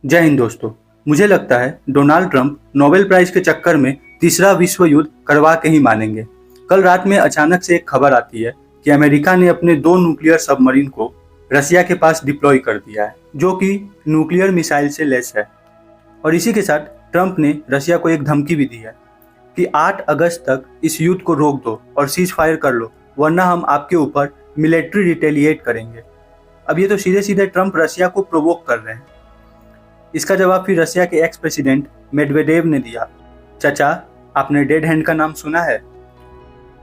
जय हिंद दोस्तों। मुझे लगता है डोनाल्ड ट्रंप नोबेल प्राइज के चक्कर में तीसरा विश्व युद्ध करवा के ही मानेंगे। कल रात में अचानक से एक खबर आती है कि अमेरिका ने अपने 2 न्यूक्लियर सबमरीन को रसिया के पास डिप्लॉय कर दिया है, जो कि न्यूक्लियर मिसाइल से लैस है। और इसी के साथ ट्रंप ने रसिया को एक धमकी भी दी है कि 8 अगस्त तक इस युद्ध को रोक दो और सीज फायर कर लो, वरना हम आपके ऊपर मिलिट्री रिटेलिएट करेंगे। अब ये तो सीधे सीधे ट्रंप रसिया को प्रोवोक कर रहे हैं। इसका जवाब फिर रसिया के एक्स प्रेसिडेंट मेडवेडेव ने दिया। चाचा, आपने डेड हैंड का नाम सुना है?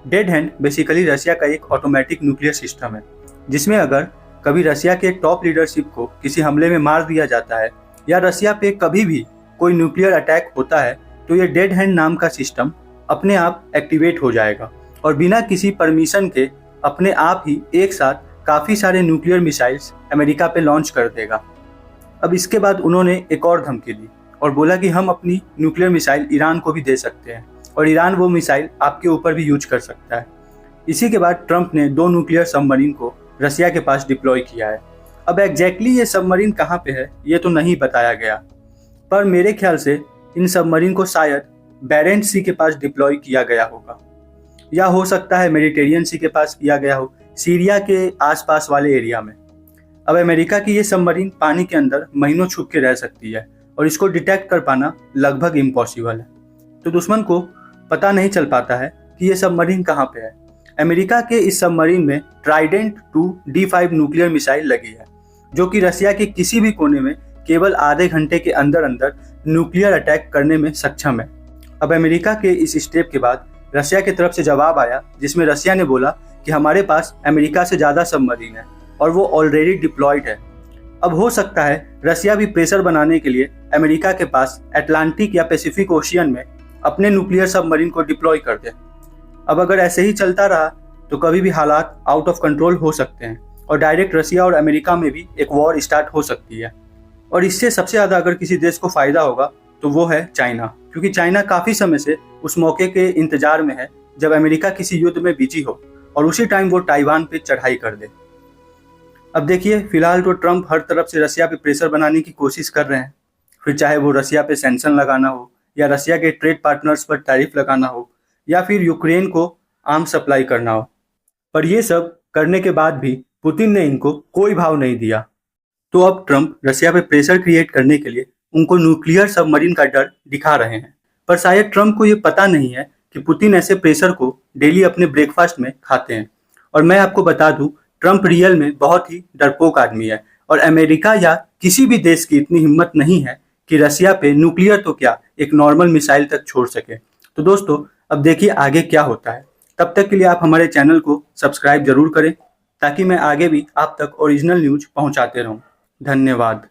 डेड हैंड बेसिकली रसिया का एक ऑटोमेटिक न्यूक्लियर सिस्टम है, जिसमें अगर कभी रसिया के टॉप लीडरशिप को किसी हमले में मार दिया जाता है या रसिया पे कभी भी कोई न्यूक्लियर अटैक होता है तो ये डेड हैंड नाम का सिस्टम अपने आप एक्टिवेट हो जाएगा और बिना किसी परमिशन के अपने आप ही एक साथ काफ़ी सारे न्यूक्लियर मिसाइल्स अमेरिका पे लॉन्च कर देगा। अब इसके बाद उन्होंने एक और धमकी दी और बोला कि हम अपनी न्यूक्लियर मिसाइल ईरान को भी दे सकते हैं और ईरान वो मिसाइल आपके ऊपर भी यूज कर सकता है। इसी के बाद ट्रंप ने 2 न्यूक्लियर सबमरीन को रसिया के पास डिप्लॉय किया है। अब एग्जैक्टली ये सबमरीन कहाँ पे है ये तो नहीं बताया गया, पर मेरे ख्याल से इन सबमरीन को शायद बैरेंट्स सी के पास डिप्लॉय किया गया होगा, या हो सकता है मेडिटेरियन सी के पास किया गया हो, सीरिया के आसपास वाले एरिया में। अब अमेरिका की ये सबमरीन पानी के अंदर महीनों छुप के रह सकती है और इसको डिटेक्ट कर पाना लगभग इम्पॉसिबल है, तो दुश्मन को पता नहीं चल पाता है कि ये सबमरीन कहाँ पे है। अमेरिका के इस सबमरीन में ट्राइडेंट 2 D5 न्यूक्लियर मिसाइल लगी है, जो कि रसिया के किसी भी कोने में केवल आधे घंटे के अंदर अंदर न्यूक्लियर अटैक करने में सक्षम है। अब अमेरिका के इस स्टेप के बाद रसिया की तरफ से जवाब आया, जिसमें रसिया ने बोला कि हमारे पास अमेरिका से ज़्यादा सबमरीन है और वो ऑलरेडी डिप्लॉयड है। अब हो सकता है रसिया भी प्रेशर बनाने के लिए अमेरिका के पास अटलांटिक या पैसिफिक ओशियन में अपने न्यूक्लियर सबमरीन को डिप्लॉय कर दे। अब अगर ऐसे ही चलता रहा तो कभी भी हालात आउट ऑफ कंट्रोल हो सकते हैं और डायरेक्ट रसिया और अमेरिका में भी एक वॉर स्टार्ट हो सकती है। और इससे सबसे ज़्यादा अगर किसी देश को फ़ायदा होगा तो वो है चाइना, क्योंकि चाइना काफ़ी समय से उस मौके के इंतजार में है जब अमेरिका किसी युद्ध में बिजी हो और उसी टाइम वो ताइवान पे चढ़ाई कर दे। अब देखिए, फिलहाल तो ट्रंप हर तरफ से रसिया पे प्रेशर बनाने की कोशिश कर रहे हैं, फिर चाहे वो रसिया पे सैंक्शन लगाना हो या रसिया के ट्रेड पार्टनर्स पर टैरिफ लगाना हो या फिर यूक्रेन को आर्म्स सप्लाई करना हो। पर ये सब करने के बाद भी पुतिन ने इनको कोई भाव नहीं दिया। तो अब ट्रंप रसिया पे प्रेशर क्रिएट करने के लिए उनको न्यूक्लियर सबमरीन का डर दिखा रहे हैं, पर शायद ट्रंप को ये पता नहीं है कि पुतिन ऐसे प्रेशर को डेली अपने ब्रेकफास्ट में खाते हैं। और मैं आपको बता दूं, ट्रंप रियल में बहुत ही डरपोक आदमी है और अमेरिका या किसी भी देश की इतनी हिम्मत नहीं है कि रसिया पे न्यूक्लियर तो क्या एक नॉर्मल मिसाइल तक छोड़ सके। तो दोस्तों, अब देखिए आगे क्या होता है। तब तक के लिए आप हमारे चैनल को सब्सक्राइब जरूर करें ताकि मैं आगे भी आप तक ओरिजिनल न्यूज पहुंचाते रहूं। धन्यवाद।